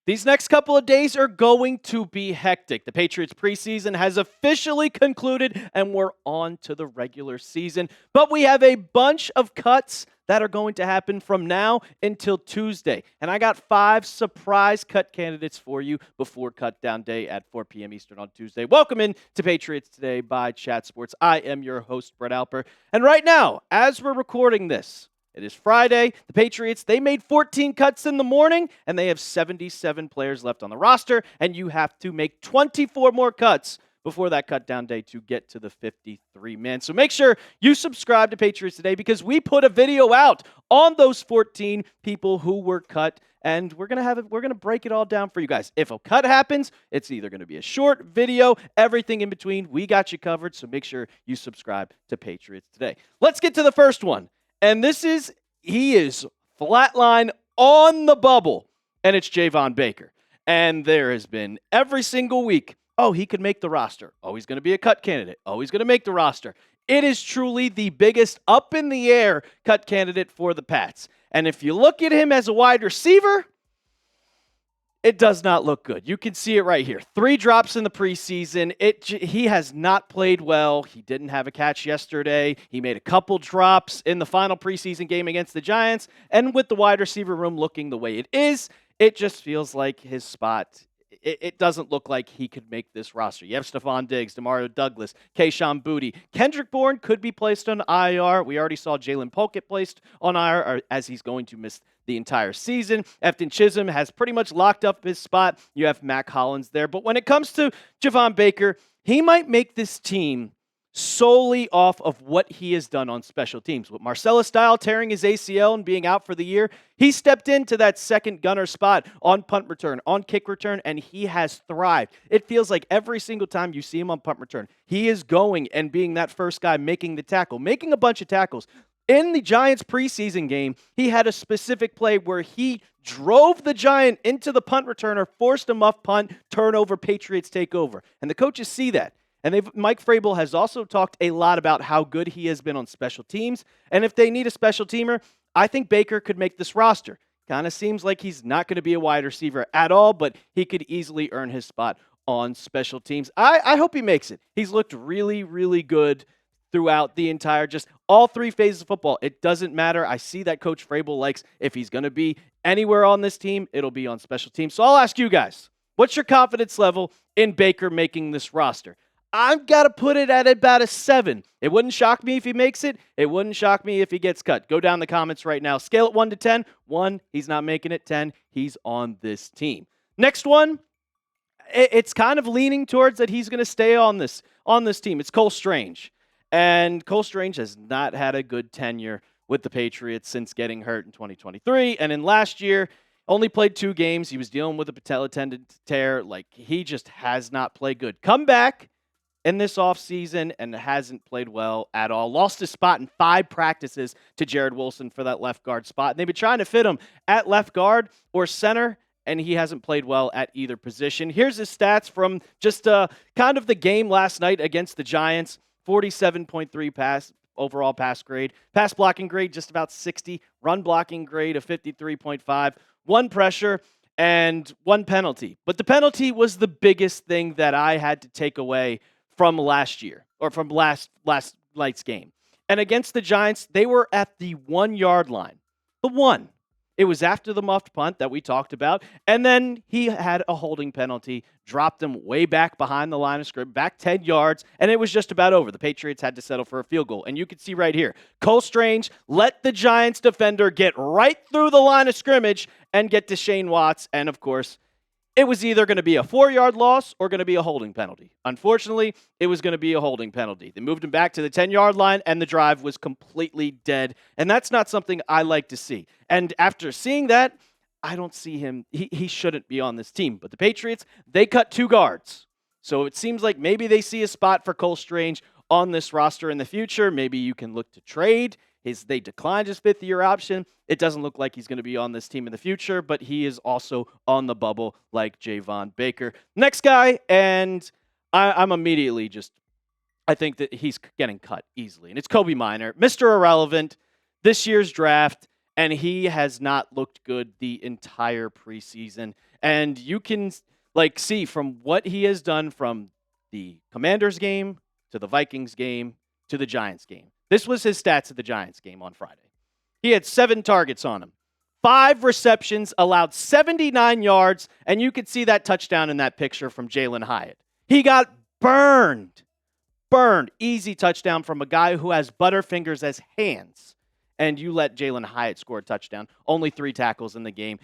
These next couple of days are going to be hectic. The Patriots preseason has officially concluded, and we're on to the regular season. But we have a bunch of cuts that are going to happen from now until Tuesday. And I got 5 surprise cut candidates for you before cut down day at 4 p.m. Eastern on Tuesday. Welcome in to Patriots Today by Chat Sports. I am your host, Brett Alper. And right now, as we're recording this, it is Friday. The Patriots, they made 14 cuts in the morning, and they have 77 players left on the roster, and you have to make 24 more cuts before that cut down day to get to the 53 men. So make sure you subscribe to Patriots Today because we put a video out on those 14 people who were cut, and we're gonna break it all down for you guys. If a cut happens, it's either gonna be a short video, everything in between. We got you covered, so make sure you subscribe to Patriots Today. Let's get to the first one. And he is flatline on the bubble, and it's Javon Baker. And there has been every single week, oh, he could make the roster. Oh, he's going to be a cut candidate. Oh, he's going to make the roster. It is truly the biggest up in the air cut candidate for the Pats. And if you look at him as a wide receiver, it does not look good. You can see it right here. 3 drops in the preseason. He has not played well. He didn't have a catch yesterday. He made a couple drops in the final preseason game against the Giants. And with the wide receiver room looking the way it is, it just feels like his spot. It doesn't look like he could make this roster. You have Stephon Diggs, Demario Douglas, Kayshon Boutte. Kendrick Bourne could be placed on IR. We already saw Jalen Polk get placed on IR as he's going to miss the entire season. Efton Chisholm has pretty much locked up his spot. You have Mac Hollins there. But when it comes to Javon Baker, he might make this team solely off of what he has done on special teams. With Marcellus Dial tearing his ACL and being out for the year, he stepped into that second gunner spot on punt return, on kick return, and he has thrived. It feels like every single time you see him on punt return, he is going and being that first guy making the tackle, making a bunch of tackles. In the Giants preseason game, he had a specific play where he drove the Giant into the punt returner, forced a muff punt, turnover, Patriots take over. And the coaches see that. And Mike Vrabel has also talked a lot about how good he has been on special teams. And if they need a special teamer, I think Baker could make this roster. Kind of seems like he's not going to be a wide receiver at all, but he could easily earn his spot on special teams. I hope he makes it. He's looked really, really good throughout the entire, just all 3 phases of football. It doesn't matter. I see that Coach Vrabel likes if he's going to be anywhere on this team, it'll be on special teams. So I'll ask you guys, what's your confidence level in Baker making this roster? I've got to put it at about a 7. It wouldn't shock me if he makes it. It wouldn't shock me if he gets cut. Go down the comments right now. Scale it 1 to 10. 1, he's not making it. 10, he's on this team. Next one, it's kind of leaning towards that he's going to stay on this team. It's Cole Strange. And Cole Strange has not had a good tenure with the Patriots since getting hurt in 2023. And in last year, only played 2 games. He was dealing with a patella tendon tear. He just has not played good. Come back in this offseason and hasn't played well at all. Lost his spot in 5 practices to Jared Wilson for that left guard spot. And they've been trying to fit him at left guard or center, and he hasn't played well at either position. Here's his stats from just kind of the game last night against the Giants. 47.3 overall pass grade. Pass blocking grade, just about 60. Run blocking grade of 53.5. 1 pressure and 1 penalty. But the penalty was the biggest thing that I had to take away from last year, or from last night's game. And against the Giants, they were at the 1-yard line. The 1. It was after the muffed punt that we talked about, and then he had a holding penalty, dropped him way back behind the line of scrimmage, back 10 yards, and it was just about over. The Patriots had to settle for a field goal. And you can see right here, Cole Strange let the Giants defender get right through the line of scrimmage and get to Shane Watts, and of course, it was either going to be a 4-yard loss or going to be a holding penalty. Unfortunately, it was going to be a holding penalty. They moved him back to the 10-yard line, and the drive was completely dead. And that's not something I like to see. And after seeing that, I don't see him. He shouldn't be on this team. But the Patriots, they cut 2 guards. So it seems like maybe they see a spot for Cole Strange on this roster in the future. Maybe you can look to trade. They declined his 5th-year option. It doesn't look like he's going to be on this team in the future, but he is also on the bubble like Javon Baker. Next guy, and I'm immediately I think that he's getting cut easily, and it's Kobe Minor, Mr. Irrelevant, this year's draft, and he has not looked good the entire preseason. And you can see from what he has done from the Commanders game to the Vikings game to the Giants game. This was his stats at the Giants game on Friday. He had 7 targets on him, 5 receptions, allowed 79 yards, and you could see that touchdown in that picture from Jalen Hyatt. He got burned. Easy touchdown from a guy who has butterfingers as hands. And you let Jalen Hyatt score a touchdown. Only 3 tackles in the game.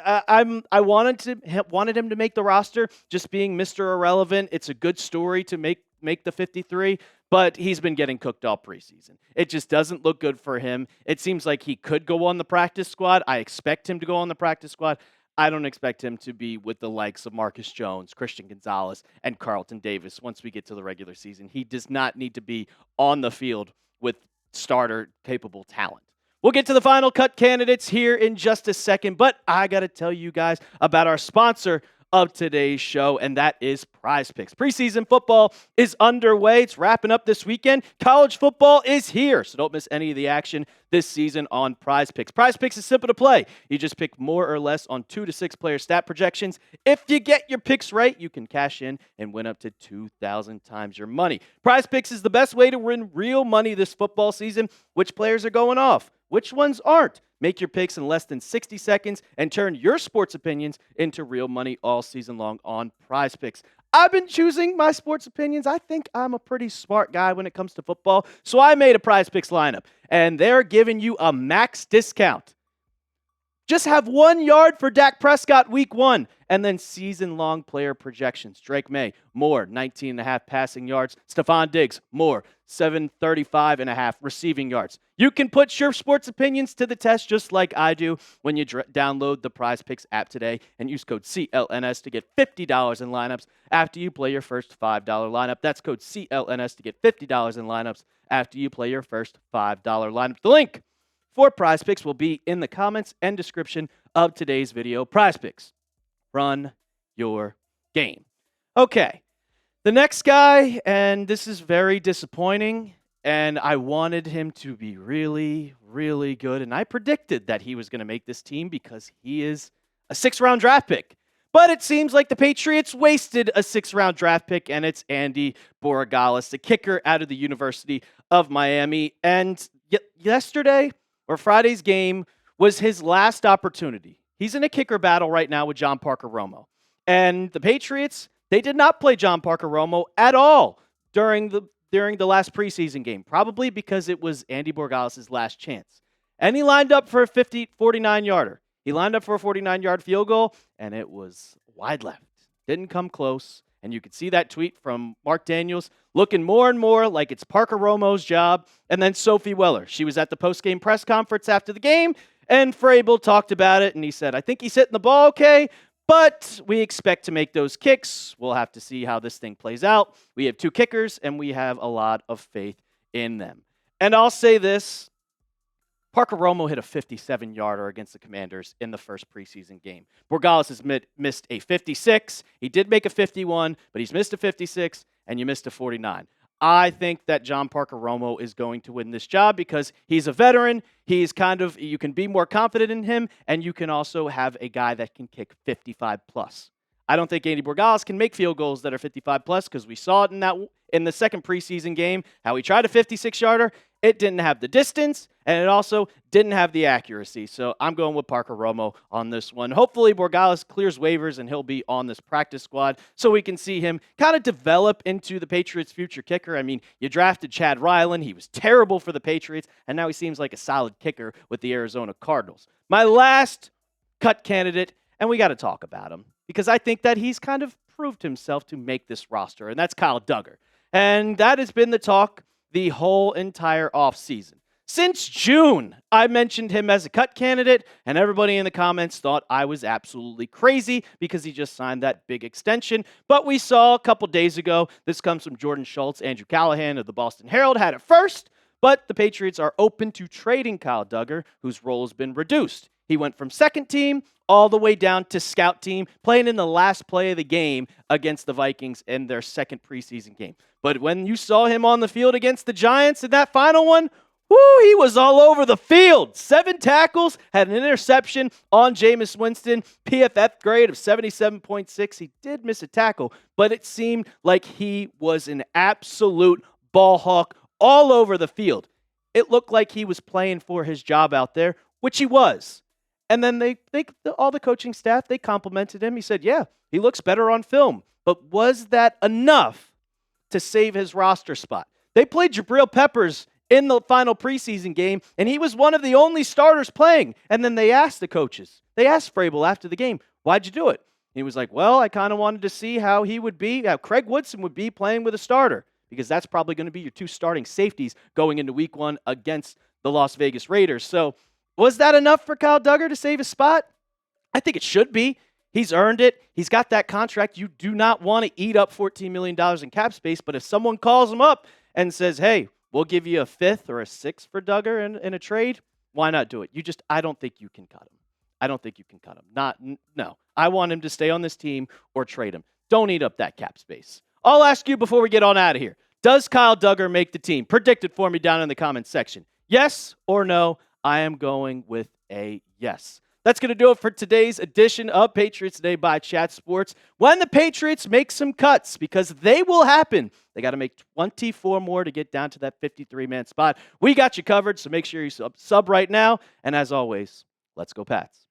I wanted him to make the roster, just being Mr. Irrelevant. It's a good story to make the 53, but he's been getting cooked all preseason. It just doesn't look good for him. It seems like he could go on the practice squad. I expect him to go on the practice squad. I don't expect him to be with the likes of Marcus Jones, Christian Gonzalez, and Carlton Davis once we get to the regular season. He does not need to be on the field with starter-capable talent. We'll get to the final cut candidates here in just a second, but I got to tell you guys about our sponsor of today's show, and that is Prize Picks. Preseason football is underway. It's wrapping up this weekend. College football is here, so don't miss any of the action this season on Prize Picks. Prize Picks is simple to play. You just pick more or less on 2 to 6 player stat projections. If you get your picks right, you can cash in and win up to 2,000 times your money. Prize Picks is the best way to win real money this football season. Which players are going off? Which ones aren't? Make your picks in less than 60 seconds and turn your sports opinions into real money all season long on Prize Picks. I've been choosing my sports opinions. I think I'm a pretty smart guy when it comes to football, so I made a Prize Picks lineup, and they're giving you a max discount. Just have 1 yard for Dak Prescott week 1, and then season-long player projections. Drake May, more, 19.5 passing yards. Stephon Diggs, more, 735.5 receiving yards. You can put your sports opinions to the test just like I do when you download the Prize Picks app today and use code CLNS to get $50 in lineups after you play your first $5 lineup. That's code CLNS to get $50 in lineups after you play your first $5 lineup. The link for Prize Picks will be in the comments and description of today's video. Prize Picks, run your game. Okay, the next guy, and this is very disappointing, and I wanted him to be really, really good, and I predicted that he was going to make this team because he is a 6th-round draft pick. But it seems like the Patriots wasted a 6th-round draft pick, and it's Andy Borregales, the kicker out of the University of Miami. And yesterday, or Friday's game, was his last opportunity. He's in a kicker battle right now with John Parker Romo. And the Patriots, they did not play John Parker Romo at all during the last preseason game, probably because it was Andy Borregales' last chance. And he lined up for a 49-yarder. He lined up for a 49-yard field goal, and it was wide left. Didn't come close. And you could see that tweet from Mark Daniels looking more and more like it's Parker Romo's job. And then Sophie Weller. She was at the post-game press conference after the game, and Vrabel talked about it, and he said, I think he's hitting the ball okay, but we expect to make those kicks. We'll have to see how this thing plays out. We have 2 kickers, and we have a lot of faith in them. And I'll say this. Parker Romo hit a 57-yarder against the Commanders in the first preseason game. Borregales has missed a 56. He did make a 51, but he's missed a 56, and you missed a 49. I think that John Parker Romo is going to win this job because he's a veteran. He's you can be more confident in him, and you can also have a guy that can kick 55+. I don't think Andy Borregales can make field goals that are 55+ because we saw it in the second preseason game, how he tried a 56-yarder. It didn't have the distance, and it also didn't have the accuracy. So I'm going with Parker Romo on this one. Hopefully, Borregales clears waivers, and he'll be on this practice squad so we can see him kind of develop into the Patriots' future kicker. I mean, you drafted Chad Ryland. He was terrible for the Patriots, and now he seems like a solid kicker with the Arizona Cardinals. My last cut candidate, and we got to talk about him because I think that he's kind of proved himself to make this roster, and that's Kyle Duggar. And that has been the talk the whole entire offseason. Since June, I mentioned him as a cut candidate, and everybody in the comments thought I was absolutely crazy because he just signed that big extension. But we saw a couple days ago, this comes from Jordan Schultz, Andrew Callahan of the Boston Herald had it first, but the Patriots are open to trading Kyle Duggar, whose role has been reduced. He went from second team all the way down to scout team, playing in the last play of the game against the Vikings in their second preseason game. But when you saw him on the field against the Giants in that final one, Woo, he was all over the field. 7 tackles, had an interception on Jameis Winston, PFF grade of 77.6. He did miss a tackle, but it seemed like he was an absolute ball hawk all over the field. It looked like he was playing for his job out there, which he was. And then all the coaching staff, they complimented him. He said, yeah, he looks better on film. But was that enough to save his roster spot? They played Jabril Peppers in the final preseason game, and he was one of the only starters playing. And then they asked the coaches, they asked Vrabel after the game, why'd you do it? He was like, well, I kind of wanted to see how he would be, how Craig Woodson would be playing with a starter, because that's probably going to be your 2 starting safeties going into week 1 against the Las Vegas Raiders. So was that enough for Kyle Duggar to save his spot? I think it should be. He's earned it. He's got that contract. You do not want to eat up $14 million in cap space, but if someone calls him up and says, hey, we'll give you a 5th or a 6th for Duggar in a trade, why not do it? I don't think you can cut him. I don't think you can cut him. No. I want him to stay on this team or trade him. Don't eat up that cap space. I'll ask you before we get on out of here. Does Kyle Duggar make the team? Predict it for me down in the comments section. Yes or no? I am going with a yes. That's going to do it for today's edition of Patriots Today by Chat Sports. When the Patriots make some cuts, because they will happen, they got to make 24 more to get down to that 53-man spot. We got you covered, so make sure you sub right now. And as always, let's go Pats.